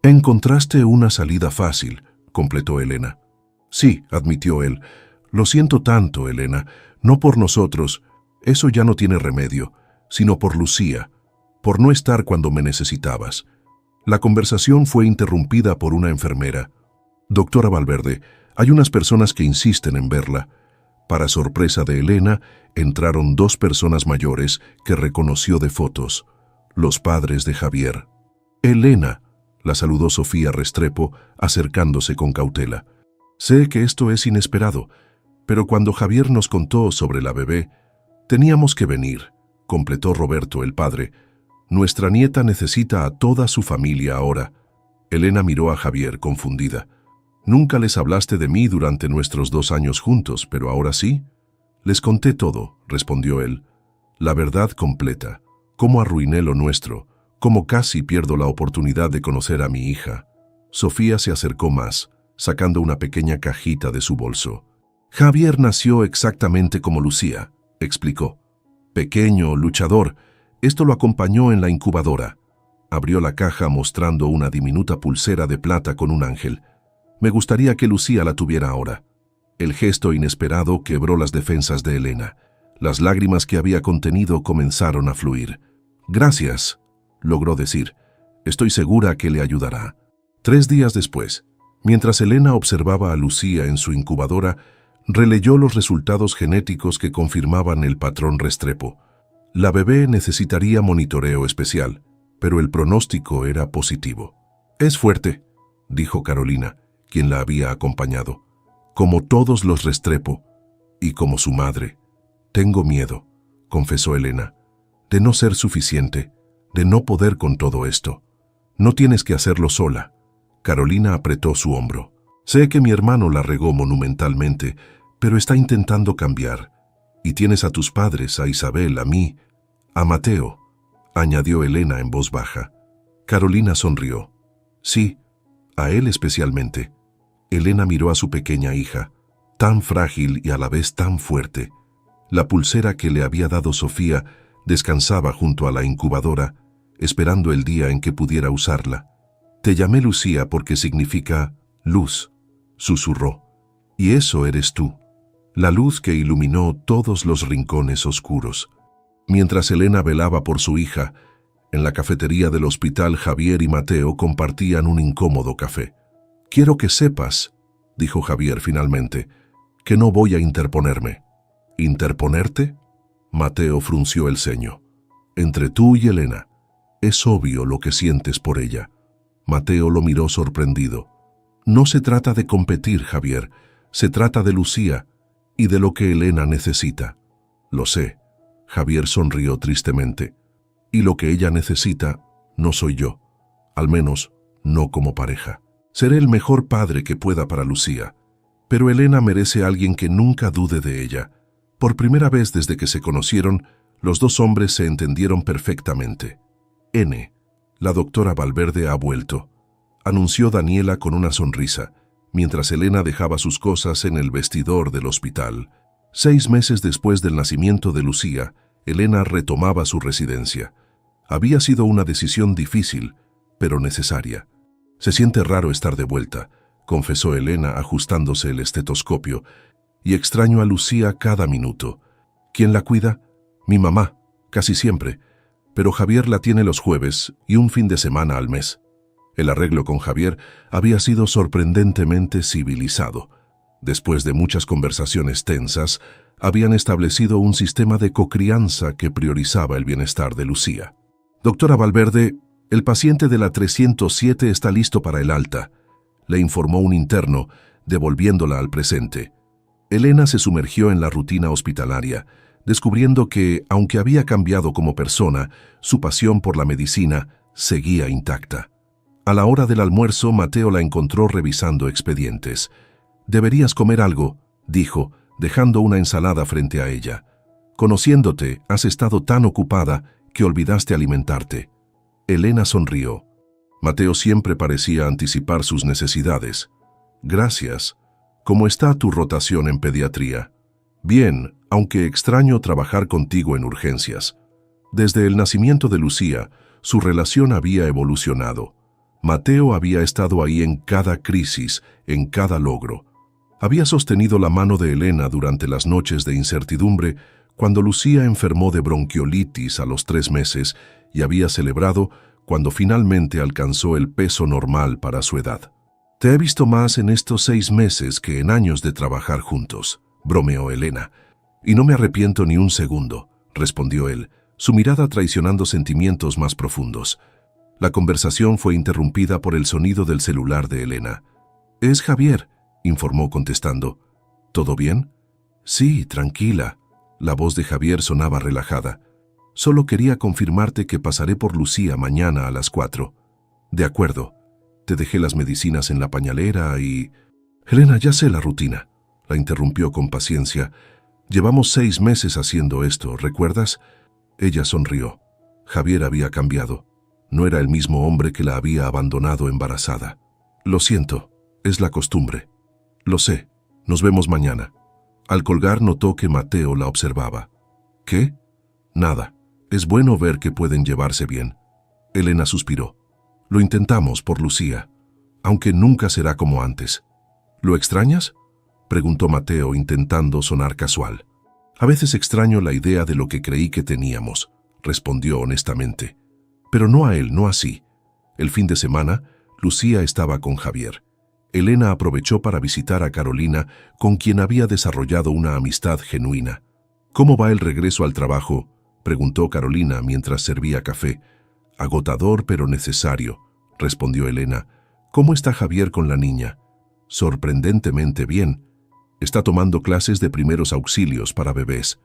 Encontraste una salida fácil, completó Elena. Sí, admitió él. Lo siento tanto, Elena, no por nosotros, eso ya no tiene remedio, sino por Lucía, por no estar cuando me necesitabas. La conversación fue interrumpida por una enfermera. Doctora Valverde, hay unas personas que insisten en verla. Para sorpresa de Elena, entraron 2 personas mayores que reconoció de fotos, los padres de Javier. Elena, la saludó Sofía Restrepo, acercándose con cautela. Sé que esto es inesperado, pero cuando Javier nos contó sobre la bebé, teníamos que venir, completó Roberto, el padre. Nuestra nieta necesita a toda su familia ahora. Elena miró a Javier confundida. Nunca les hablaste de mí durante nuestros 2 años juntos, pero ahora sí. Les conté todo, respondió él. La verdad completa. Cómo arruiné lo nuestro, cómo casi pierdo la oportunidad de conocer a mi hija. Sofía se acercó más, sacando una pequeña cajita de su bolso. Javier nació exactamente como Lucía, explicó. Pequeño, luchador, esto lo acompañó en la incubadora. Abrió la caja mostrando una diminuta pulsera de plata con un ángel. Me gustaría que Lucía la tuviera ahora. El gesto inesperado quebró las defensas de Elena. Las lágrimas que había contenido comenzaron a fluir. Gracias, logró decir. Estoy segura que le ayudará. 3 días después, mientras Elena observaba a Lucía en su incubadora, releyó los resultados genéticos que confirmaban el patrón Restrepo. La bebé necesitaría monitoreo especial, pero el pronóstico era positivo. Es fuerte, dijo Carolina, quien la había acompañado. Como todos los Restrepo, y como su madre. Tengo miedo, confesó Elena, de no ser suficiente, de no poder con todo esto. No tienes que hacerlo sola. Carolina apretó su hombro. Sé que mi hermano la regó monumentalmente, pero está intentando cambiar. Y tienes a tus padres, a Isabel, a mí, a Mateo, añadió Elena en voz baja. Carolina sonrió. Sí, a él especialmente. Elena miró a su pequeña hija, tan frágil y a la vez tan fuerte. La pulsera que le había dado Sofía descansaba junto a la incubadora, esperando el día en que pudiera usarla. Te llamé Lucía porque significa luz, susurró. Y eso eres tú, la luz que iluminó todos los rincones oscuros. Mientras Elena velaba por su hija, en la cafetería del hospital Javier y Mateo compartían un incómodo café. Quiero que sepas, dijo Javier finalmente, que no voy a interponerme. ¿Interponerte? Mateo frunció el ceño. Entre tú y Elena, es obvio lo que sientes por ella. Mateo lo miró sorprendido. No se trata de competir, Javier, se trata de Lucía y de lo que Elena necesita. Lo sé, Javier sonrió tristemente. Y lo que ella necesita no soy yo, al menos no como pareja. Seré el mejor padre que pueda para Lucía, pero Elena merece a alguien que nunca dude de ella. Por primera vez desde que se conocieron, los 2 hombres se entendieron perfectamente. N, la doctora Valverde ha vuelto, anunció Daniela con una sonrisa, mientras Elena dejaba sus cosas en el vestidor del hospital. 6 meses después del nacimiento de Lucía, Elena retomaba su residencia. Había sido una decisión difícil, pero necesaria. Se siente raro estar de vuelta, confesó Elena ajustándose el estetoscopio, y extraño a Lucía cada minuto. ¿Quién la cuida? Mi mamá, casi siempre, pero Javier la tiene los jueves y un fin de semana al mes. El arreglo con Javier había sido sorprendentemente civilizado. Después de muchas conversaciones tensas, habían establecido un sistema de cocrianza que priorizaba el bienestar de Lucía. Doctora Valverde, El paciente de la 307 está listo para el alta, le informó un interno, devolviéndola al presente. Elena se sumergió en la rutina hospitalaria, descubriendo que, aunque había cambiado como persona, su pasión por la medicina seguía intacta. A la hora del almuerzo, Mateo la encontró revisando expedientes. «Deberías comer algo», dijo, dejando una ensalada frente a ella. «Conociéndote, has estado tan ocupada que olvidaste alimentarte». Elena sonrió. Mateo siempre parecía anticipar sus necesidades. «Gracias. ¿Cómo está tu rotación en pediatría?» «Bien, aunque extraño trabajar contigo en urgencias». Desde el nacimiento de Lucía, su relación había evolucionado. Mateo había estado ahí en cada crisis, en cada logro. Había sostenido la mano de Elena durante las noches de incertidumbre, cuando Lucía enfermó de bronquiolitis a los 3 meses, y había celebrado cuando finalmente alcanzó el peso normal para su edad. «Te he visto más en estos 6 meses que en años de trabajar juntos», bromeó Elena. «Y no me arrepiento ni un segundo», respondió él, su mirada traicionando sentimientos más profundos. La conversación fue interrumpida por el sonido del celular de Elena. «Es Javier», informó contestando. «¿Todo bien?» «Sí, tranquila». La voz de Javier sonaba relajada. «Solo quería confirmarte que pasaré por Lucía mañana a las 4. «De acuerdo. Te dejé las medicinas en la pañalera y...» «Elena, ya sé la rutina», la interrumpió con paciencia. «Llevamos 6 meses haciendo esto, ¿recuerdas?» Ella sonrió. Javier había cambiado. No era el mismo hombre que la había abandonado embarazada. «Lo siento, es la costumbre». «Lo sé. Nos vemos mañana». Al colgar notó que Mateo la observaba. «¿Qué?» «Nada. Es bueno ver que pueden llevarse bien». Elena suspiró. «Lo intentamos por Lucía, aunque nunca será como antes». «¿Lo extrañas?», preguntó Mateo intentando sonar casual. «A veces extraño la idea de lo que creí que teníamos», respondió honestamente. «Pero no a él, no así». El fin de semana, Lucía estaba con Javier. Elena aprovechó para visitar a Carolina, con quien había desarrollado una amistad genuina. «¿Cómo va el regreso al trabajo?», preguntó Carolina mientras servía café. «Agotador pero necesario», respondió Elena. «¿Cómo está Javier con la niña?» «Sorprendentemente bien. Está tomando clases de primeros auxilios para bebés».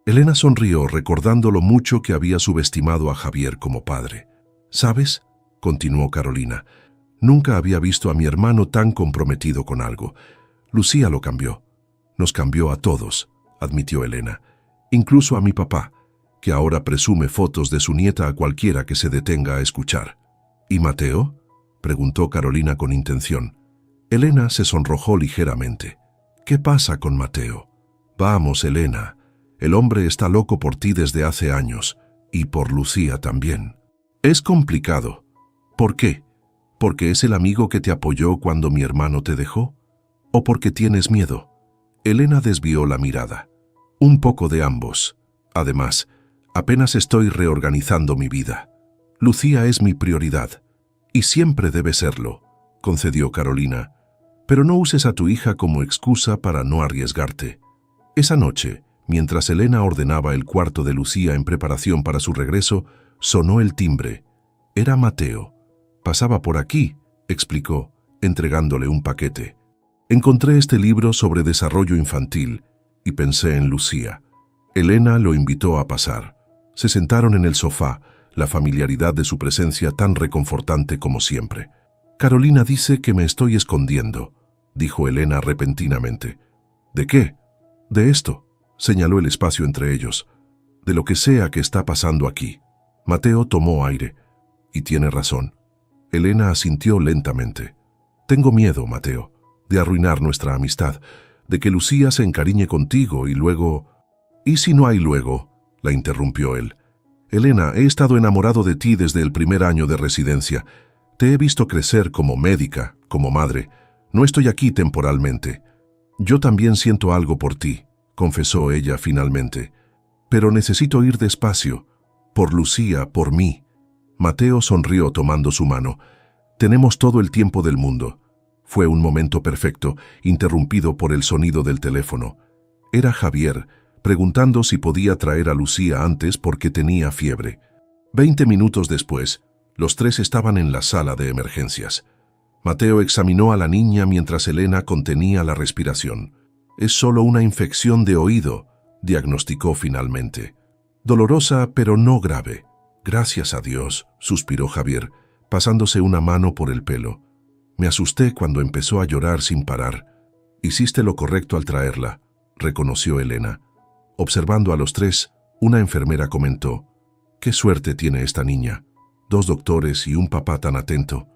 Elena sonrió recordando lo mucho que había subestimado a Javier como padre. «¿Sabes?», continuó Carolina, «nunca había visto a mi hermano tan comprometido con algo. Lucía lo cambió. Nos cambió a todos», admitió Elena. «Incluso a mi papá, que ahora presume fotos de su nieta a cualquiera que se detenga a escuchar». «¿Y Mateo?», preguntó Carolina con intención. Elena se sonrojó ligeramente. «¿Qué pasa con Mateo?». «Vamos, Elena. El hombre está loco por ti desde hace años, y por Lucía también». «Es complicado». «¿Por qué? ¿Porque es el amigo que te apoyó cuando mi hermano te dejó? ¿O porque tienes miedo?». Elena desvió la mirada. «Un poco de ambos. Además, apenas estoy reorganizando mi vida. Lucía es mi prioridad, y siempre debe serlo», concedió Carolina. «Pero no uses a tu hija como excusa para no arriesgarte». Esa noche, mientras Elena ordenaba el cuarto de Lucía en preparación para su regreso, sonó el timbre. Era Mateo. «Pasaba por aquí», explicó, entregándole un paquete. «Encontré este libro sobre desarrollo infantil y pensé en Lucía». Elena lo invitó a pasar. Se sentaron en el sofá, la familiaridad de su presencia tan reconfortante como siempre. «Carolina dice que me estoy escondiendo», dijo Elena repentinamente. «¿De qué?». «De esto», señaló el espacio entre ellos. «De lo que sea que está pasando aquí». Mateo tomó aire. «Y tiene razón». Elena asintió lentamente. «Tengo miedo, Mateo, de arruinar nuestra amistad, de que Lucía se encariñe contigo y luego...». «¿Y si no hay luego?», la interrumpió él. «Elena, he estado enamorado de ti desde el primer año de residencia. Te he visto crecer como médica, como madre. No estoy aquí temporalmente». «Yo también siento algo por ti», confesó ella finalmente. «Pero necesito ir despacio. Por Lucía, por mí». Mateo sonrió tomando su mano. «Tenemos todo el tiempo del mundo». Fue un momento perfecto, interrumpido por el sonido del teléfono. Era Javier, preguntando si podía traer a Lucía antes porque tenía fiebre. 20 minutos después, Los tres estaban en la sala de emergencias. Mateo examinó a la niña mientras Elena contenía la respiración. «Es solo una infección de oído», diagnosticó finalmente. «Dolorosa, pero no grave». «Gracias a Dios», suspiró Javier, pasándose una mano por el pelo. «Me asusté cuando empezó a llorar sin parar». «Hiciste lo correcto al traerla», reconoció Elena. Observando a los tres, una enfermera comentó: «Qué suerte tiene esta niña. 2 doctores y un papá tan atento».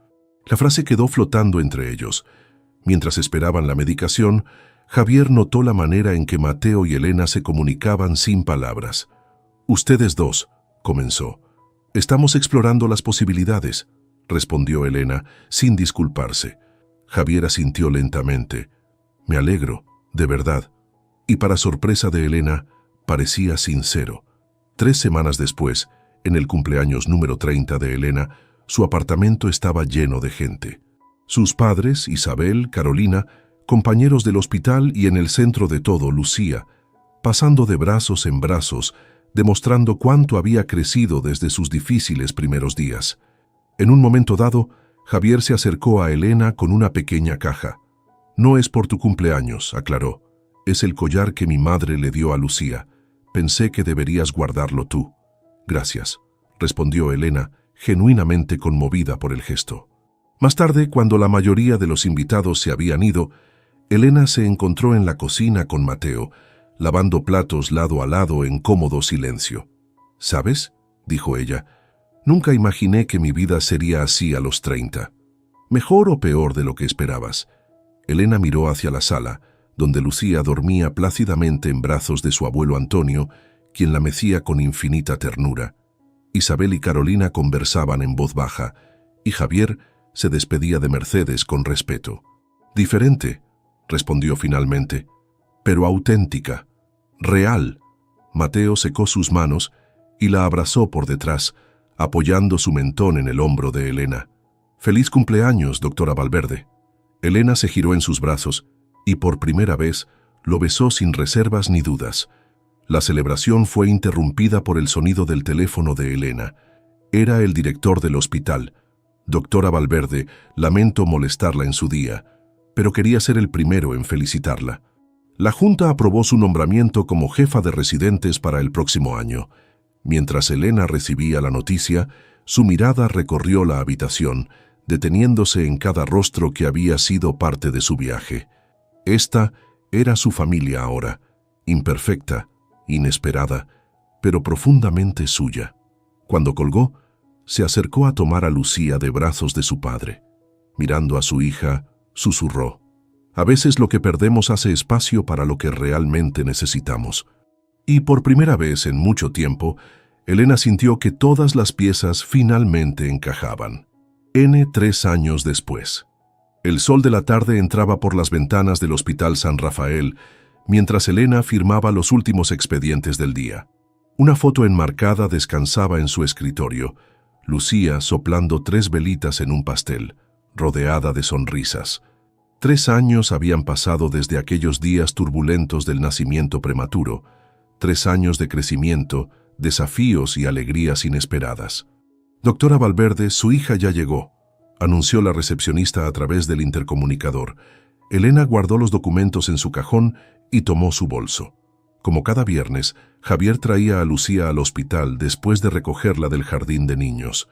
La frase quedó flotando entre ellos. Mientras esperaban la medicación, Javier notó la manera en que Mateo y Elena se comunicaban sin palabras. «Ustedes dos», comenzó. «Estamos explorando las posibilidades», respondió Elena, sin disculparse. Javier asintió lentamente. «Me alegro, de verdad». Y para sorpresa de Elena, parecía sincero. 3 semanas después, en el cumpleaños número 30 de Elena, su apartamento estaba lleno de gente. Sus padres, Isabel, Carolina, compañeros del hospital y en el centro de todo, Lucía, pasando de brazos en brazos, demostrando cuánto había crecido desde sus difíciles primeros días. En un momento dado, Javier se acercó a Elena con una pequeña caja. «No es por tu cumpleaños», aclaró. «Es el collar que mi madre le dio a Lucía. Pensé que deberías guardarlo tú». «Gracias», respondió Elena, genuinamente conmovida por el gesto. Más tarde, cuando la mayoría de los invitados se habían ido, Elena se encontró en la cocina con Mateo, lavando platos lado a lado en cómodo silencio. «¿Sabes?», dijo ella, «nunca imaginé que mi vida sería así a los 30. ¿Mejor o peor de lo que esperabas?». Elena miró hacia la sala, donde Lucía dormía plácidamente en brazos de su abuelo Antonio, quien la mecía con infinita ternura. Isabel y Carolina conversaban en voz baja, y Javier se despedía de Mercedes con respeto. «Diferente», respondió finalmente, «pero auténtica, real». Mateo secó sus manos y la abrazó por detrás, apoyando su mentón en el hombro de Elena. «Feliz cumpleaños, doctora Valverde». Elena se giró en sus brazos y por primera vez lo besó sin reservas ni dudas. La celebración fue interrumpida por el sonido del teléfono de Elena. Era el director del hospital. «Doctora Valverde, lamento molestarla en su día, pero quería ser el primero en felicitarla. La Junta aprobó su nombramiento como jefa de residentes para el próximo año». Mientras Elena recibía la noticia, su mirada recorrió la habitación, deteniéndose en cada rostro que había sido parte de su viaje. Esta era su familia ahora, imperfecta, inesperada, pero profundamente suya. Cuando colgó, se acercó a tomar a Lucía de brazos de su padre. Mirando a su hija, susurró: «A veces lo que perdemos hace espacio para lo que realmente necesitamos». Y por primera vez en mucho tiempo, Elena sintió que todas las piezas finalmente encajaban. 3 años después. El sol de la tarde entraba por las ventanas del Hospital San Rafael, mientras Elena firmaba los últimos expedientes del día. Una foto enmarcada descansaba en su escritorio, Lucía soplando 3 velitas en un pastel, rodeada de sonrisas. 3 años habían pasado desde aquellos días turbulentos del nacimiento prematuro, 3 años de crecimiento, desafíos y alegrías inesperadas. «Doctora Valverde, su hija ya llegó», anunció la recepcionista a través del intercomunicador. Elena guardó los documentos en su cajón y tomó su bolso. Como cada viernes, Javier traía a Lucía al hospital después de recogerla del jardín de niños.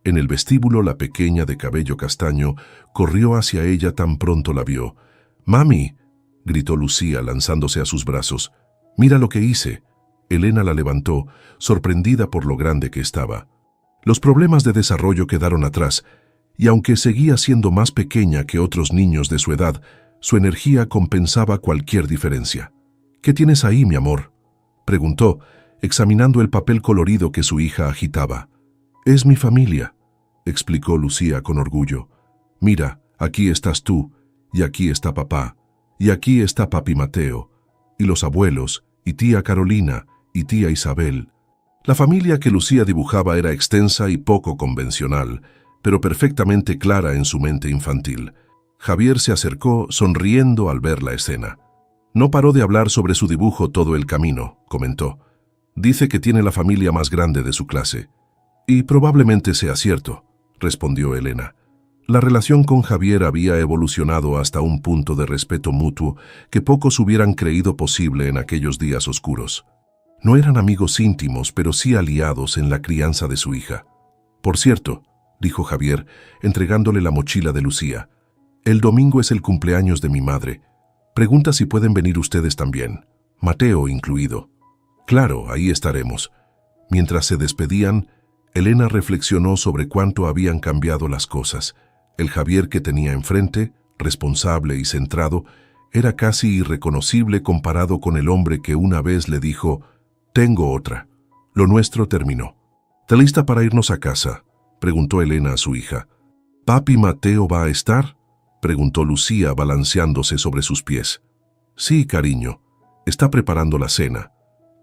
En el vestíbulo, la pequeña de cabello castaño corrió hacia ella tan pronto la vio. «¡Mami!», gritó Lucía lanzándose a sus brazos. «Mira lo que hice». Elena la levantó, sorprendida por lo grande que estaba. Los problemas de desarrollo quedaron atrás, y aunque seguía siendo más pequeña que otros niños de su edad, su energía compensaba cualquier diferencia. «¿Qué tienes ahí, mi amor?», preguntó, examinando el papel colorido que su hija agitaba. «Es mi familia», explicó Lucía con orgullo. «Mira, aquí estás tú, y aquí está papá, y aquí está papi Mateo, y los abuelos, y tía Carolina, y tía Isabel». La familia que Lucía dibujaba era extensa y poco convencional, pero perfectamente clara en su mente infantil. Javier se acercó sonriendo al ver la escena. «No paró de hablar sobre su dibujo todo el camino», comentó. «Dice que tiene la familia más grande de su clase». Y probablemente sea cierto, respondió Elena. La relación con Javier había evolucionado hasta un punto de respeto mutuo que pocos hubieran creído posible en aquellos días oscuros. No eran amigos íntimos, pero sí aliados en la crianza de su hija. Por cierto, dijo Javier, entregándole la mochila de Lucía, el domingo es el cumpleaños de mi madre. Pregunta si pueden venir ustedes también, Mateo incluido. Claro, ahí estaremos. Mientras se despedían, Elena reflexionó sobre cuánto habían cambiado las cosas. El Javier que tenía enfrente, responsable y centrado, era casi irreconocible comparado con el hombre que una vez le dijo: «Tengo otra. Lo nuestro terminó». «¿Está lista para irnos a casa?», preguntó Elena a su hija. «¿Papi Mateo va a estar?», preguntó Lucía balanceándose sobre sus pies. «Sí, cariño. Está preparando la cena».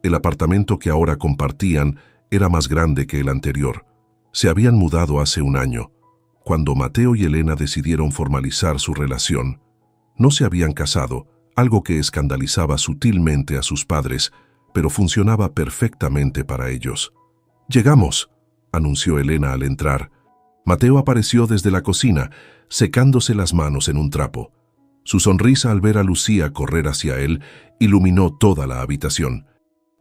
El apartamento que ahora compartían era más grande que el anterior. Se habían mudado hace un año. Cuando Mateo y Elena decidieron formalizar su relación, no se habían casado, algo que escandalizaba sutilmente a sus padres, pero funcionaba perfectamente para ellos. «Llegamos», anunció Elena al entrar. Mateo apareció desde la cocina, secándose las manos en un trapo. Su sonrisa al ver a Lucía correr hacia él iluminó toda la habitación.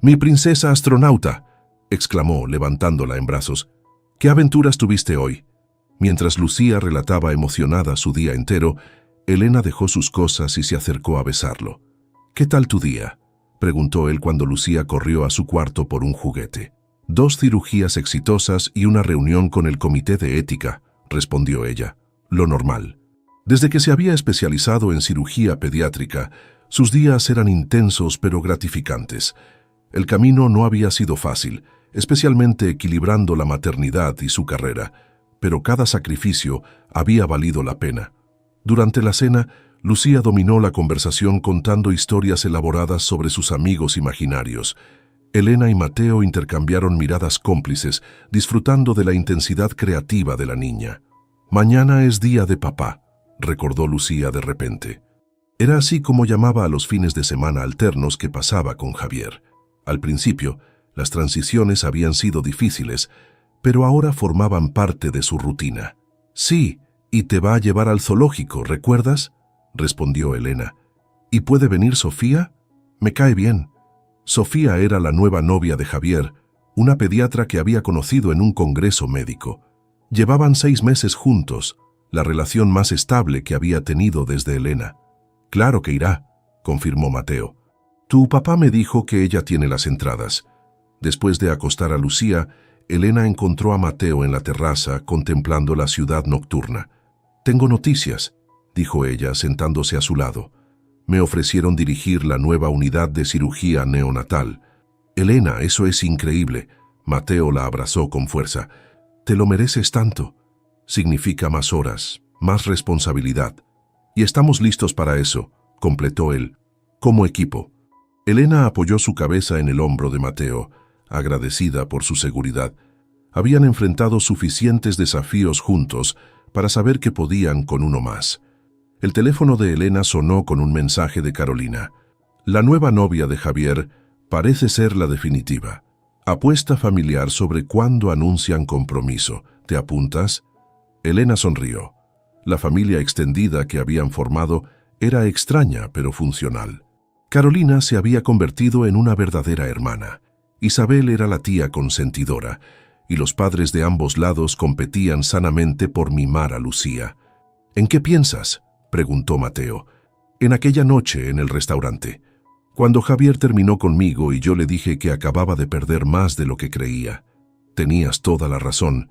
«¡Mi princesa astronauta!», exclamó, levantándola en brazos. «¿Qué aventuras tuviste hoy?». Mientras Lucía relataba emocionada su día entero, Elena dejó sus cosas y se acercó a besarlo. «¿Qué tal tu día?», preguntó él cuando Lucía corrió a su cuarto por un juguete. «2 cirugías exitosas y una reunión con el comité de ética», respondió ella. «Lo normal». Desde que se había especializado en cirugía pediátrica, sus días eran intensos pero gratificantes. El camino no había sido fácil, especialmente equilibrando la maternidad y su carrera, pero cada sacrificio había valido la pena. Durante la cena, Lucía dominó la conversación contando historias elaboradas sobre sus amigos imaginarios. Elena y Mateo intercambiaron miradas cómplices, disfrutando de la intensidad creativa de la niña. «Mañana es día de papá», recordó Lucía de repente. Era así como llamaba a los fines de semana alternos que pasaba con Javier. Al principio, las transiciones habían sido difíciles, pero ahora formaban parte de su rutina. «Sí, y te va a llevar al zoológico, ¿recuerdas?», respondió Elena. «¿Y puede venir Sofía? Me cae bien». Sofía era la nueva novia de Javier, una pediatra que había conocido en un congreso médico. Llevaban 6 meses juntos, la relación más estable que había tenido desde Elena. «Claro que irá», confirmó Mateo. «Tu papá me dijo que ella tiene las entradas». Después de acostar a Lucía, Elena encontró a Mateo en la terraza contemplando la ciudad nocturna. «Tengo noticias», dijo ella sentándose a su lado. «Me ofrecieron dirigir la nueva unidad de cirugía neonatal». «Elena, eso es increíble». Mateo la abrazó con fuerza. «Te lo mereces tanto. Significa más horas, más responsabilidad. Y estamos listos para eso», completó él. «Como equipo». Elena apoyó su cabeza en el hombro de Mateo, agradecida por su seguridad. Habían enfrentado suficientes desafíos juntos para saber que podían con uno más. El teléfono de Elena sonó con un mensaje de Carolina. «La nueva novia de Javier parece ser la definitiva. Apuesta familiar sobre cuándo anuncian compromiso. ¿Te apuntas?». Elena sonrió. La familia extendida que habían formado era extraña pero funcional. Carolina se había convertido en una verdadera hermana. Isabel era la tía consentidora, y los padres de ambos lados competían sanamente por mimar a Lucía. «¿En qué piensas?», preguntó Mateo. «En aquella noche en el restaurante. Cuando Javier terminó conmigo y yo le dije que acababa de perder más de lo que creía. Tenías toda la razón.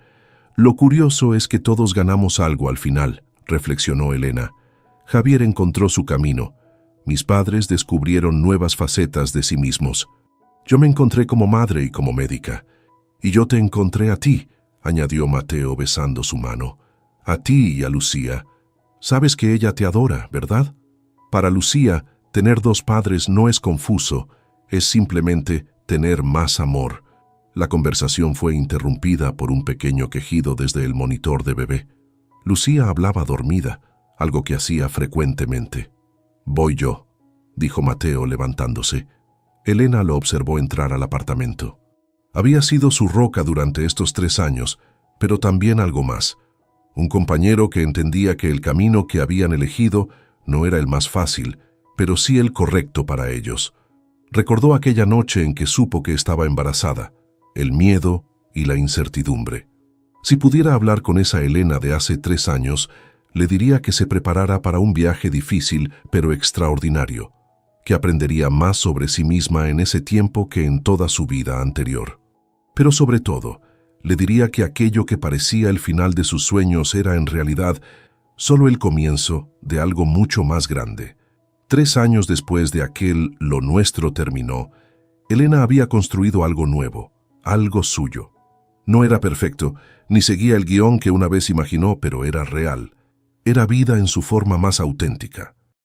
Lo curioso es que todos ganamos algo al final», reflexionó Elena. «Javier encontró su camino. Mis padres descubrieron nuevas facetas de sí mismos. Yo me encontré como madre y como médica. Y yo te encontré a ti», añadió Mateo besando su mano. «A ti y a Lucía. Sabes que ella te adora, ¿verdad? Para Lucía, tener 2 padres no es confuso, es simplemente tener más amor». La conversación fue interrumpida por un pequeño quejido desde el monitor de bebé. Lucía hablaba dormida, algo que hacía frecuentemente. «Voy yo», dijo Mateo levantándose. Elena lo observó entrar al apartamento. Había sido su roca durante estos 3 años, pero también algo más. Un compañero que entendía que el camino que habían elegido no era el más fácil, pero sí el correcto para ellos. Recordó aquella noche en que supo que estaba embarazada, el miedo y la incertidumbre. Si pudiera hablar con esa Elena de hace 3 años, le diría que se preparara para un viaje difícil pero extraordinario, que aprendería más sobre sí misma en ese tiempo que en toda su vida anterior. Pero sobre todo, le diría que aquello que parecía el final de sus sueños era en realidad solo el comienzo de algo mucho más grande. 3 años después de aquel Lo nuestro terminó, Elena había construido algo nuevo, algo suyo. No era perfecto, ni seguía el guión que una vez imaginó, pero era real. Era vida en su forma más auténtica.